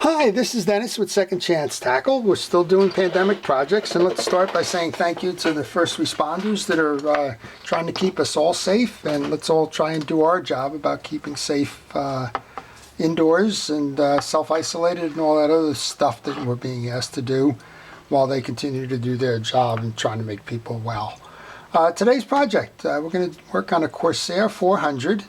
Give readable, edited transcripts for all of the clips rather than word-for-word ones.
Hi, this is Dennis with Second Chance Tackle. We're still doing pandemic projects, and let's start by saying thank you to the first responders that are trying to keep us all safe, and let's all try and do our job about keeping safe indoors and self-isolated and all that other stuff that we're being asked to do while they continue to do their job and trying to make people well. Today's project, we're going to work on a Corsair 400.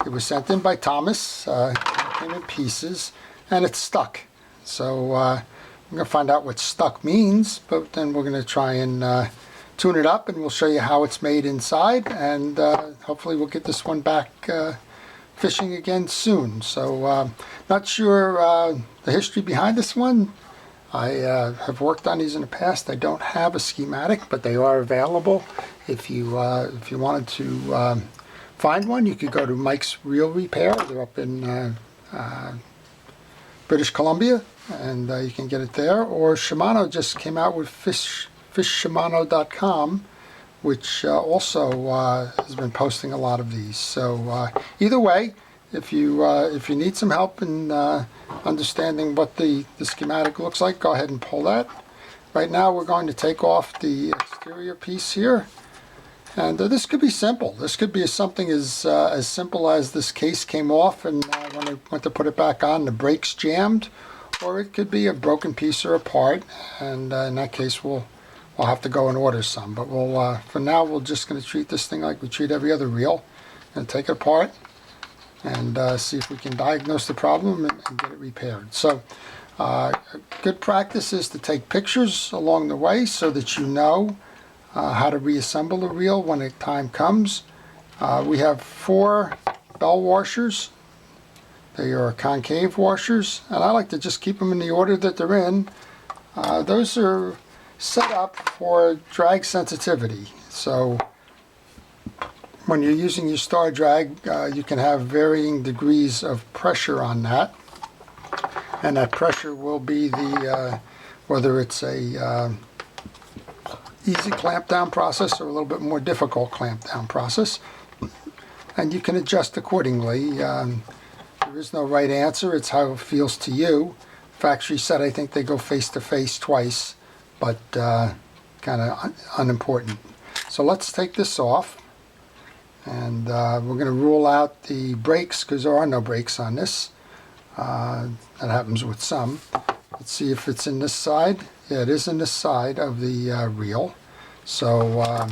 It was sent in by Thomas, it came in pieces, and it's stuck. So we're going to find out what stuck means, but then we're going to try and tune it up, and we'll show you how it's made inside, and hopefully we'll get this one back fishing again soon. So not sure the history behind this one. I have worked on these in the past. I don't have a schematic, but they are available. If you wanted to find one, you could go to Mike's Reel Repair. They're up in British Columbia, and you can get it there. Or Shimano just came out with fishshimano.com, which also has been posting a lot of these. So either way, if you need some help in understanding what the schematic looks like, go ahead and pull that. Right now we're going to take off the exterior piece here, and this could be simple. This could be something as simple as this case came off, and when I went to put it back on, the brakes jammed, or it could be a broken piece or a part, and in that case we'll have to go and order some. But we'll for now we're just going to treat this thing like we treat every other reel, and take it apart and see if we can diagnose the problem and get it repaired. So good practice is to take pictures along the way so that you know how to reassemble the reel when the time comes. We have 4 bell washers. They are concave washers, and I like to just keep them in the order that they're in. Those are set up for drag sensitivity. So when you're using your star drag, you can have varying degrees of pressure on that, and that pressure will be the whether it's a easy clamp down process or a little bit more difficult clamp down process, and you can adjust accordingly. There is no right answer. It's how it feels to you. Factory set, I think they go face to face twice, but kind of unimportant. So let's take this off. And we're going to rule out the brakes because there are no brakes on this. That happens with some. Let's see if it's in this side. Yeah, it is in this side of the reel. So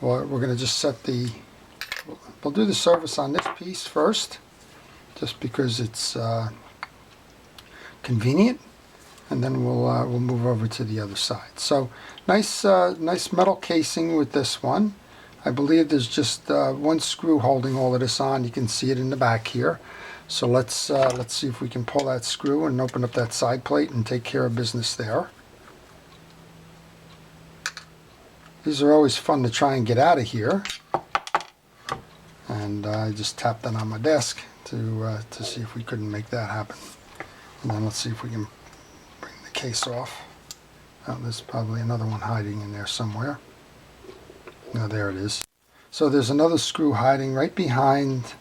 we're going to just set the... We'll do the service on this piece first, just because it's convenient, and then we'll move over to the other side. So nice metal casing with this one. I believe there's just one screw holding all of this on. You can see it in the back here. So let's see if we can pull that screw and open up that side plate and take care of business there. These are always fun to try and get out of here. And I just tapped that on my desk to see if we couldn't make that happen. And then let's see if we can bring the case off. Oh, there's probably another one hiding in there somewhere. No, there it is. So there's another screw hiding right behind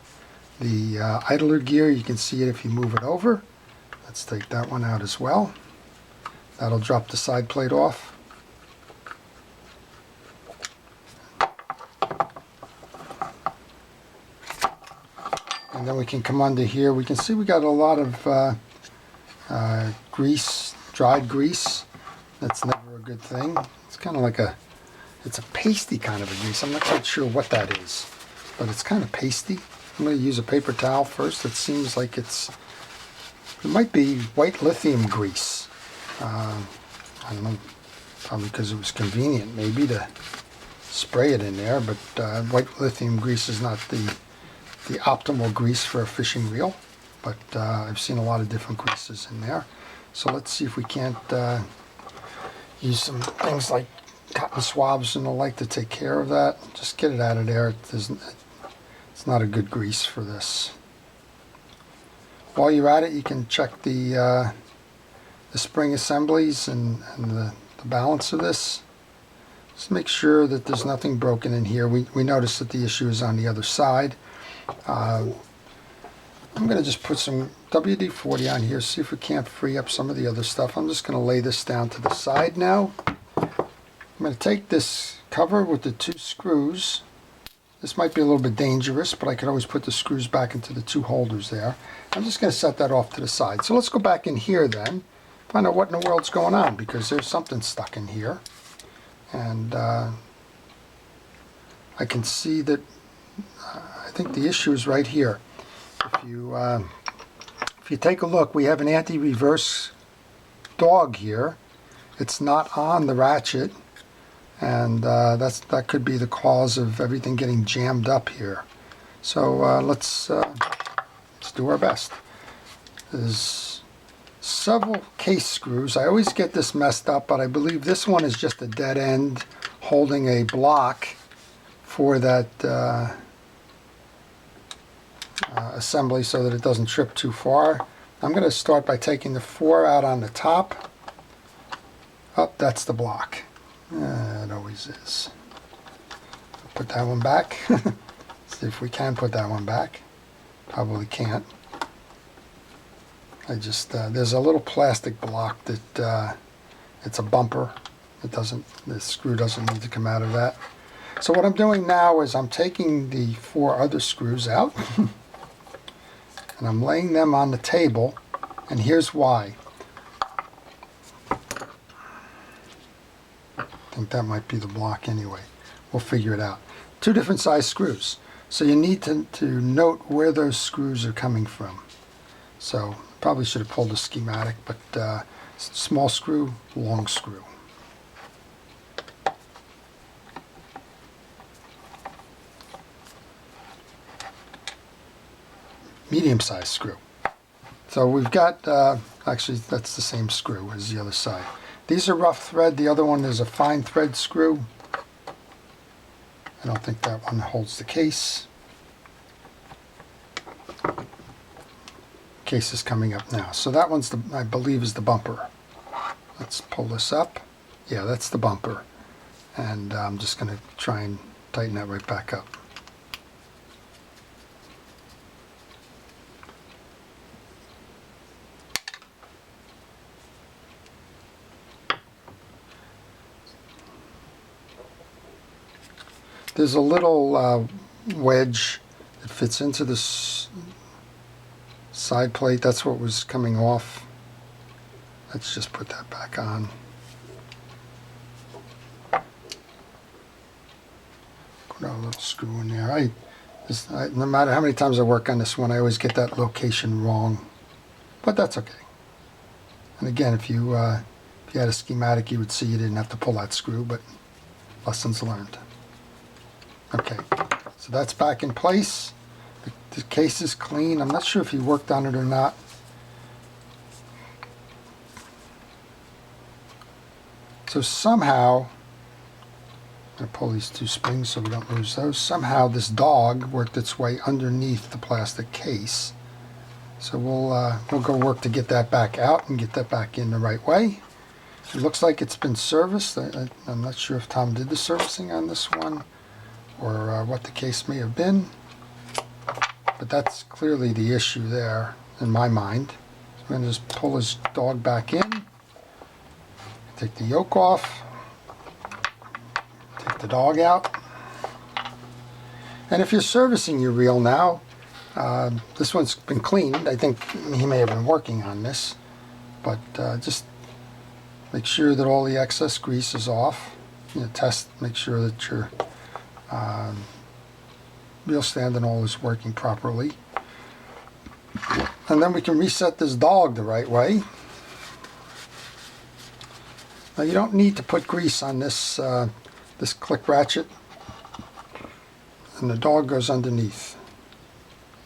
the idler gear. You can see it if you move it over. Let's take that one out as well. That'll drop the side plate off. And then we can come under here. We can see we got a lot of grease, dried grease. That's never a good thing. It's kind of like it's a pasty kind of a grease. I'm not quite sure what that is, but it's kind of pasty. I'm going to use a paper towel first. It seems like it might be white lithium grease. I don't know, probably because it was convenient maybe to spray it in there, but white lithium grease is not the optimal grease for a fishing reel, but I've seen a lot of different greases in there. So let's see if we can't use some things like cotton swabs and the like to take care of that. Just get it out of there. It's not a good grease for this. While you're at it, you can check the spring assemblies and the balance of this. Just make sure that there's nothing broken in here. We notice that the issue is on the other side. I'm going to just put some WD-40 on here, see if we can't free up some of the other stuff. I'm just going to lay this down to the side now. I'm going to take this cover with the 2 screws. This might be a little bit dangerous, but I could always put the screws back into the 2 holders there. I'm just going to set that off to the side. So let's go back in here then, find out what in the world's going on, because there's something stuck in here. And I can see that I think the issue is right here. If you take a look, we have an anti-reverse dog here. It's not on the ratchet, and that could be the cause of everything getting jammed up here. So let's do our best. There's several case screws. I always get this messed up, but I believe this one is just a dead end holding a block for that assembly so that it doesn't trip too far. I'm going to start by taking the 4 out on the top. Oh, that's the block. It always is. Put that one back. See if we can put that one back. Probably can't. There's a little plastic block that it's a bumper. The screw doesn't need to come out of that. So what I'm doing now is I'm taking the 4 other screws out and I'm laying them on the table, and here's why. I think that might be the block anyway. We'll figure it out. 2 different size screws. So you need to note where those screws are coming from. So probably should have pulled a schematic, but small screw, long screw. Medium-sized screw. So we've got, actually that's the same screw as the other side. These are rough thread, the other one is a fine thread screw. I don't think that one holds the case. Case is coming up now. So that one's, I believe, is the bumper. Let's pull this up. Yeah, that's the bumper. And I'm just going to try and tighten that right back up. There's a little wedge that fits into this side plate. That's what was coming off. Let's just put that back on. Put a little screw in there. No matter how many times I work on this one, I always get that location wrong, but that's okay. And again, if you had a schematic, you would see you didn't have to pull that screw, but lessons learned. Okay, so that's back in place. The case is clean. I'm not sure if he worked on it or not. So somehow, I'm going to pull these 2 springs so we don't lose those. Somehow this dog worked its way underneath the plastic case. So we'll go work to get that back out and get that back in the right way. It looks like it's been serviced. I'm not sure if Tom did the servicing on this one, or what the case may have been, but that's clearly the issue there in my mind. So I'm going to just pull his dog back in, take the yoke off, take the dog out, and if you're servicing your reel now, this one's been cleaned. I think he may have been working on this, but just make sure that all the excess grease is off. Make sure that your reel stand and all is working properly, and then we can reset this dog the right way. Now you don't need to put grease on this this click ratchet, and the dog goes underneath.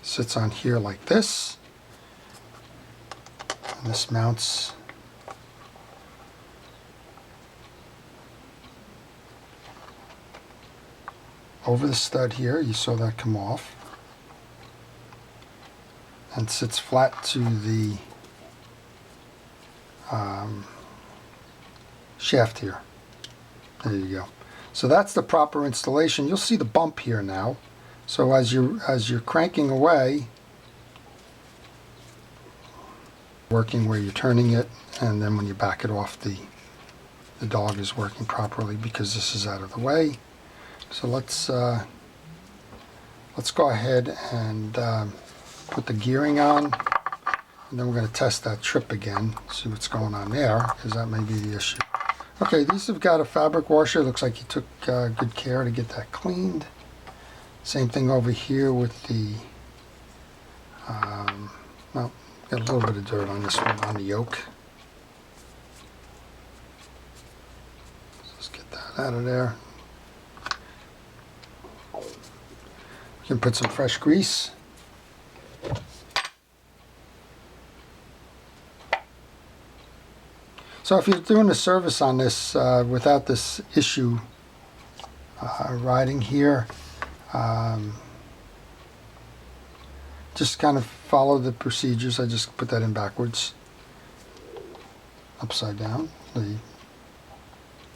Sits on here like this, and this mounts over the stud here. You saw that come off, and sits flat to the shaft here. There you go. So that's the proper installation. You'll see the bump here now. So as you're cranking away, working where you're turning it, and then when you back it off, the dog is working properly because this is out of the way. So let's go ahead and put the gearing on, and then we're going to test that trip again, see what's going on there, because that may be the issue. Okay, these have got a fabric washer. Looks like you took good care to get that cleaned. Same thing over here with the, well, got a little bit of dirt on this one, on the yoke. Let's get that out of there. You can put some fresh grease. So if you're doing a service on this without this issue riding here, just kind of follow the procedures. I just put that in backwards, upside down.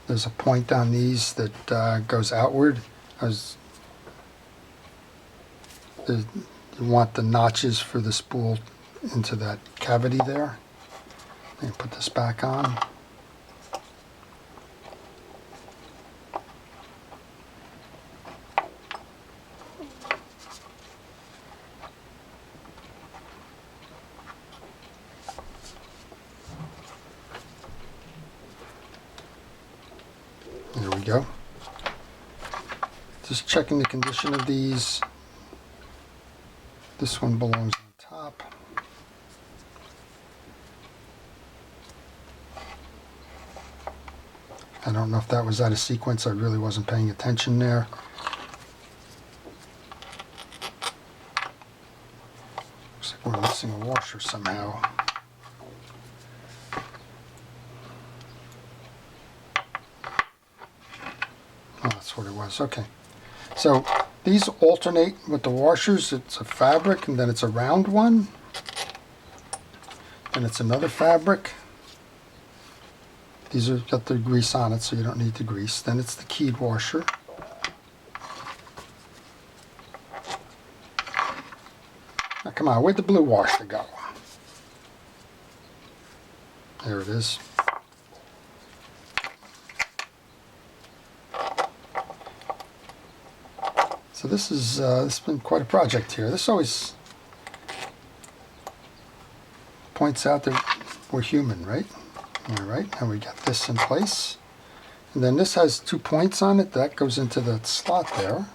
There's a point on these that goes outward. You want the notches for the spool into that cavity there. And put this back on. There we go. Just checking the condition of these. This one belongs on top. I don't know if that was out of sequence. I really wasn't paying attention there. Looks like we're missing a washer somehow. Oh, that's what it was. Okay. So these alternate with the washers. It's a fabric, and then it's a round one. And it's another fabric. These are got the grease on it, so you don't need the grease. Then it's the keyed washer. Now come on, where'd the blue washer go? There it is. So this has been quite a project here. This always points out that we're human, right? All right, and we got this in place. And then this has 2 points on it. That goes into that slot there.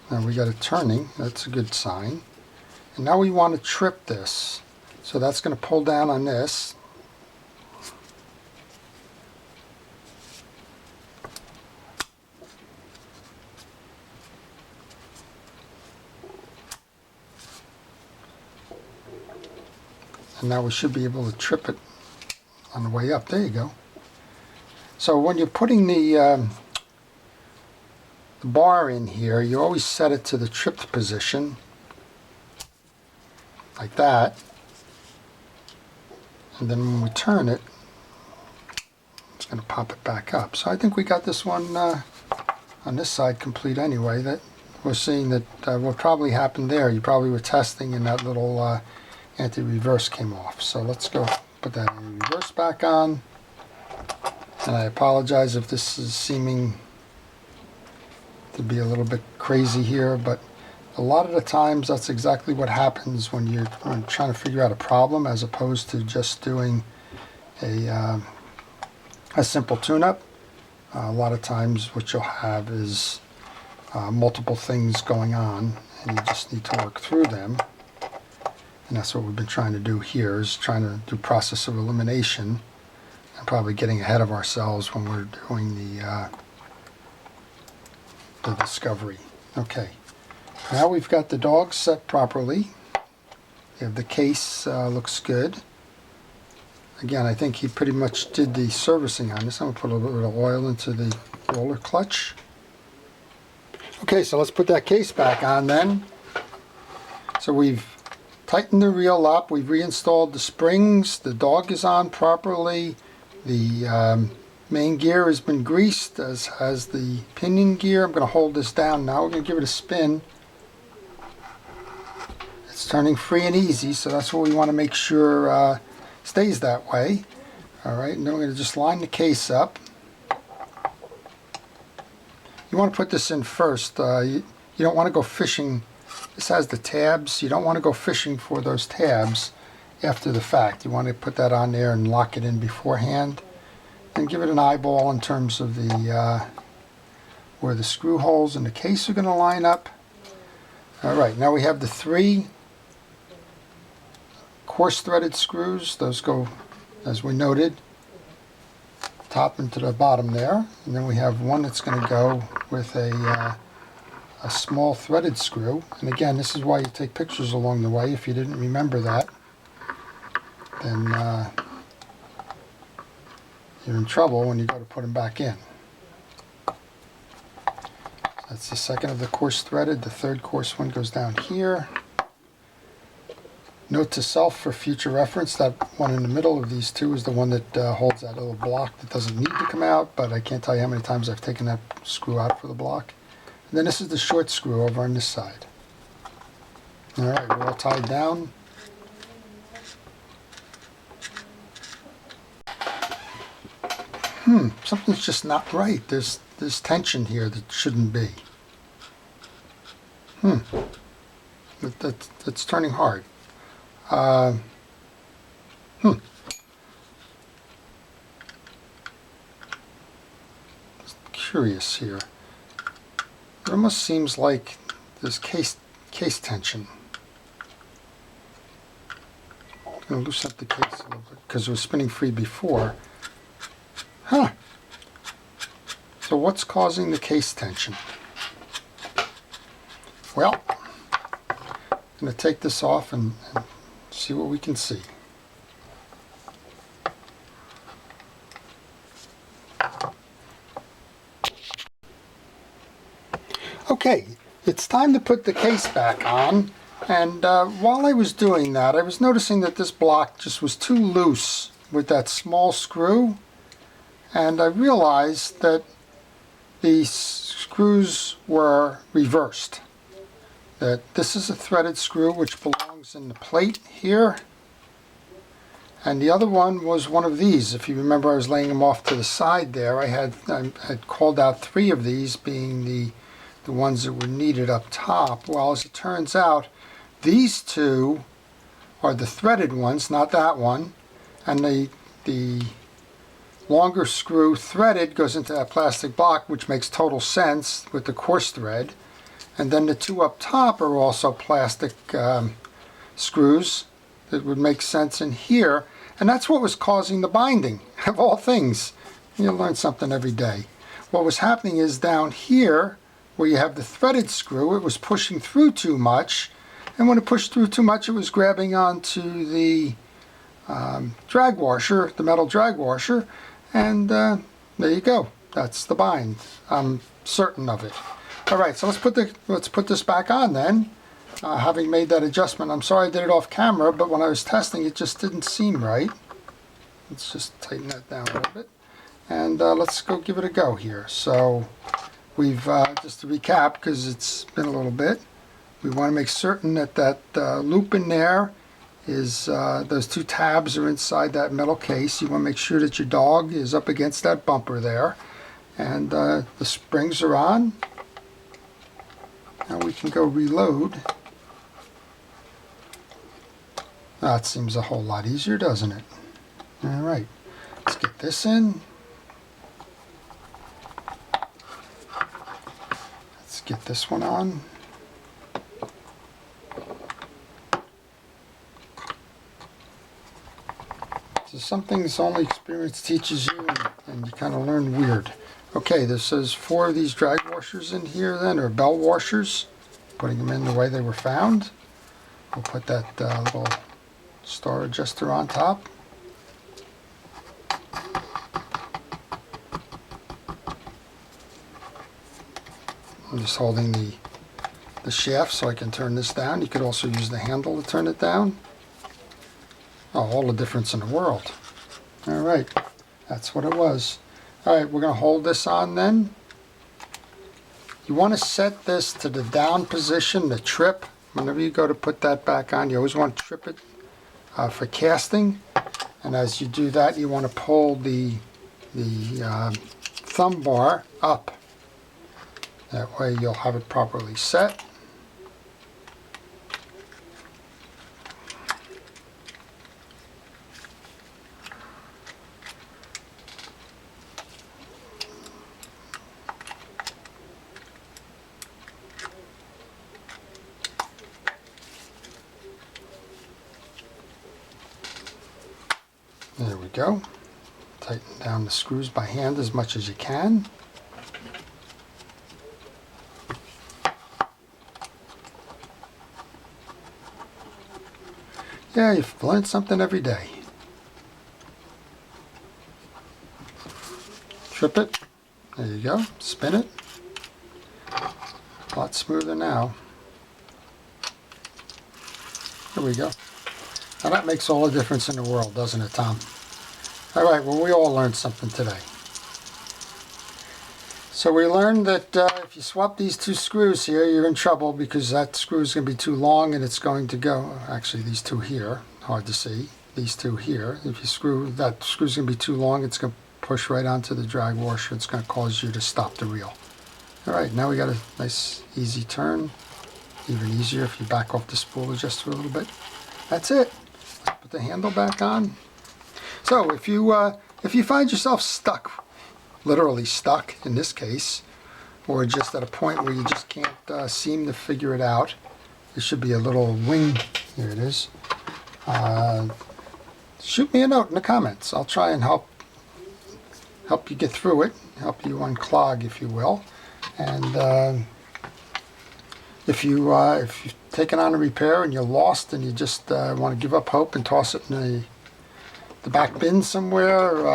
Now we got it turning. That's a good sign. And now we want to trip this. So that's going to pull down on this. And now we should be able to trip it on the way up. There you go. So when you're putting the bar in here, you always set it to the tripped position, like that. And then when we turn it, it's going to pop it back up. So I think we got this one on this side complete anyway. That we're seeing that what probably happened there, you probably were testing and that little anti-reverse came off. So let's go put that anti-reverse back on. And I apologize if this is seeming to be a little bit crazy here, but a lot of the times that's exactly what happens when you're trying to figure out a problem, as opposed to just doing a simple tune-up. A lot of times what you'll have is multiple things going on, and you just need to work through them. And that's what we've been trying to do here, is trying to do process of elimination, and probably getting ahead of ourselves when we're doing the discovery. Okay, now we've got the dog set properly. We have the case, looks good. Again, I think he pretty much did the servicing on this. I'm going to put a little bit of oil into the roller clutch. Okay, so let's put that case back on then. So we've tightened the reel up, we've reinstalled the springs, the dog is on properly, the main gear has been greased, as has the pinion gear. I'm going to hold this down now. We're going to give it a spin. It's turning free and easy, so that's what we want to make sure stays that way. All right, and then we're going to just line the case up. You want to put this in first. You don't want to go fishing. This has the tabs. You don't want to go fishing for those tabs after the fact. You want to put that on there and lock it in beforehand. And give it an eyeball in terms of the where the screw holes in the case are going to line up. All right, now we have the 3 coarse threaded screws. Those go, as we noted, top into the bottom there. And then we have one that's going to go with a small threaded screw. And again, this is why you take pictures along the way. If you didn't remember that, then you're in trouble when you go to put them back in. That's the second of the coarse threaded. The third coarse one goes down here. Note to self for future reference, that one in the middle of these two is the one that holds that little block that doesn't need to come out, but I can't tell you how many times I've taken that screw out for the block. And then this is the short screw over on this side. All right, we're all tied down. Something's just not right. There's tension here that shouldn't be. That's turning hard. Curious here. It almost seems like there's case tension. I'm going to loosen up the case a little bit because it was spinning free before. So what's causing the case tension? Well, I'm going to take this off and see what we can see. Okay, it's time to put the case back on, and while I was doing that, I was noticing that this block just was too loose with that small screw, and I realized that the screws were reversed. That this is a threaded screw which belongs in the plate here, and the other one was one of these. If you remember, I was laying them off to the side there. I had called out 3 of these being the ones that were needed up top. Well, as it turns out, these 2 are the threaded ones, not that one, and the longer screw threaded goes into that plastic block, which makes total sense with the coarse thread. And then the 2 up top are also plastic screws that would make sense in here. And that's what was causing the binding, of all things. You learn something every day. What was happening is down here, where you have the threaded screw, it was pushing through too much. And when it pushed through too much, it was grabbing onto the drag washer, the metal drag washer. And there you go. That's the bind. I'm certain of it. All right, so let's put this back on then. Having made that adjustment, I'm sorry I did it off camera, but when I was testing, it just didn't seem right. Let's just tighten that down a little bit, and let's go give it a go here. So we've just to recap, because it's been a little bit. We want to make certain that that loop in there is those 2 tabs are inside that metal case. You want to make sure that your dog is up against that bumper there, and the springs are on. Now we can go reload. That seems a whole lot easier, doesn't it? All right, let's get this in. Let's get this one on. So some things only experience teaches you, and you kind of learn weird. Okay, this says 4 of these drag washers in here then, or bell washers. Putting them in the way they were found. We'll put that little star adjuster on top. I'm just holding the shaft so I can turn this down. You could also use the handle to turn it down. Oh, all the difference in the world. All right, that's what it was. All right, we're going to hold this on then. You want to set this to the down position, the trip, whenever you go to put that back on, you always want to trip it for casting. And as you do that, you want to pull the thumb bar up. That way you'll have it properly set. There we go. Tighten down the screws by hand as much as you can. Yeah, you've learned something every day. Trip it. There you go. Spin it. A lot smoother now. There we go. Now that makes all the difference in the world, doesn't it, Tom? All right, well, we all learned something today. So we learned that if you swap these two screws here, you're in trouble because that screw is going to be too long and it's going to go, actually these two here, hard to see, these two here. If you screw, that screw's going to be too long, it's going to push right onto the drag washer. It's going to cause you to stop the reel. All right, now we got a nice easy turn. Even easier if you back off the spool just a little bit. That's it. Let's put the handle back on. So if you find yourself stuck, literally stuck in this case, or just at a point where you just can't seem to figure it out, there should be a little wing. Here it is. Shoot me a note in the comments. I'll try and help you get through it, help you unclog, if you will. And if you've taken on a repair and you're lost and you just want to give up hope and toss it in the back bin somewhere,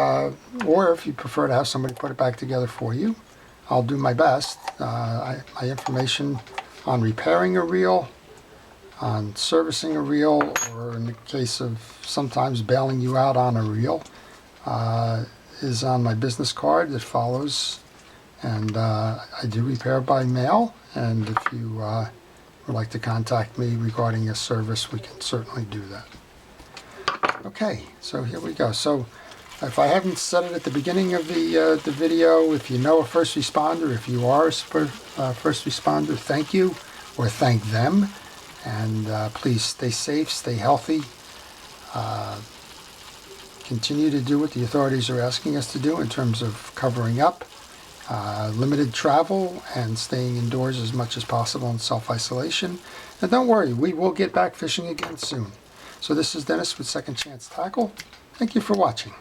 or if you prefer to have somebody put it back together for you, I'll do my best. My information on repairing a reel, on servicing a reel, or in the case of sometimes bailing you out on a reel, is on my business card that follows. And I do repair by mail, and if you would like to contact me regarding a service, we can certainly do that. Okay, so here we go. So if I haven't said it at the beginning of the video, if you know a first responder, if you are a first responder, thank you, or thank them. And please stay safe, stay healthy. Continue to do what the authorities are asking us to do in terms of covering up, limited travel, and staying indoors as much as possible in self-isolation. And don't worry, we will get back fishing again soon. So this is Dennis with Second Chance Tackle. Thank you for watching.